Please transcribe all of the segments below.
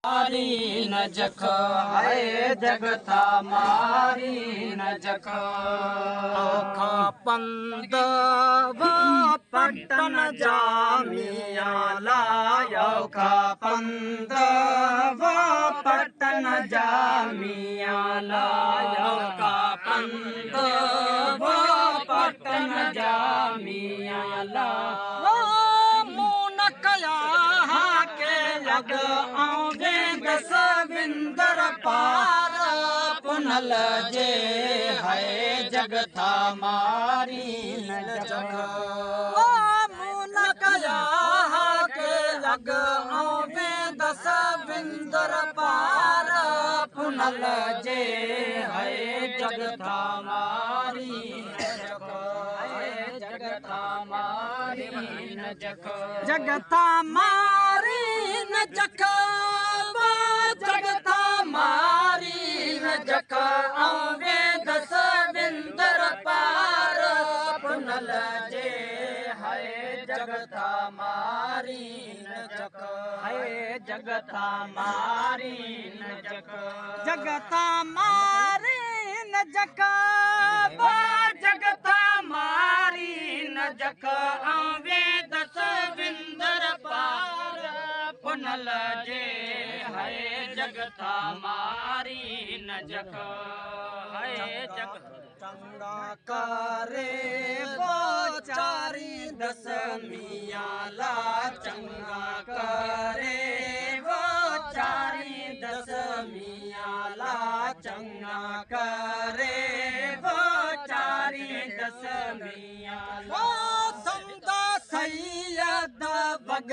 मारी न जख है जगता मारी न जख औखा पंद पटन जामिया औखा पंद पटन जामिया औखा पंद पटन जामिया लग आवे दसविंदर पार पुनल जे है जगता मारी न जग मुन कया के लग आवे दसविंदर पार पुनल जे है जगता मारी न जग जगता मारी न जग जगता मारी न जख जगता मारी न जख आवे दसविंदर पार पुनल जे है जगता मारी न जख है जगता मारी न जख जगता मारी न जख जगता मारी न जख आवे दसविंदर पार पुनल जे है जगता मारी न जख है जग चंगा करे चारी दसमिया ला चंगा करे चारी दसमिया ला चंगा करे चारी दसमिया ला समदा सैयद बग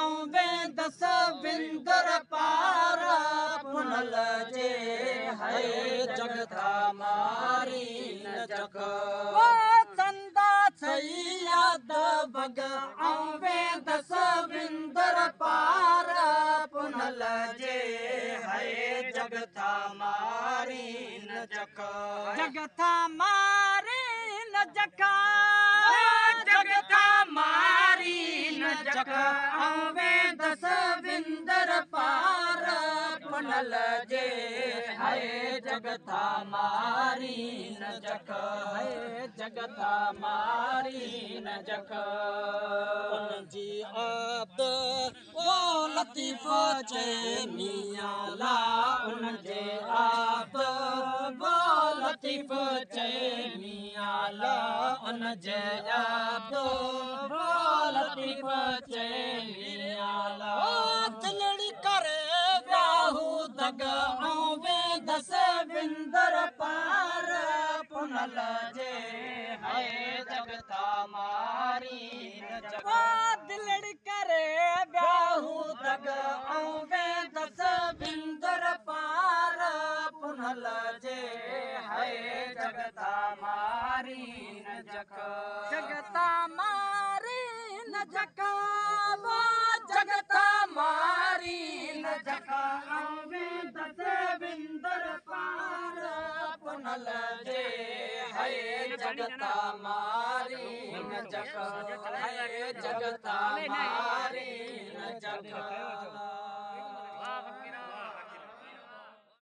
आवे दसविंदर पार पुनल जे है जगता मारी न जग चंदा सैयद बग आवे दसविंदर पार पुनल जे है जगता मारी न जग जगता मारी न जग जगता मारी न जग आवे दसविंदर पार पुनल जे है जगता मारी न जग है जगता मारी न जग उन जी आब ओ लतीफ चे मिया ला उन जे आब वो लतीफ चे मिया ला उन जे आब वो लतीफ चे मिया ला दिलड़ी करे बाहू दग आवे दसविंदर पार पुनल जे है जगता मारी न जग दिलड़ी करे बाहू दग आवे दसविंदर पार पुनल जे है जगता मारी न जग जगता मारी न जग जगता मारी न जग आवे दसविंदर पार पुनल जे है जगता मारी न जग है जगता मारी न जग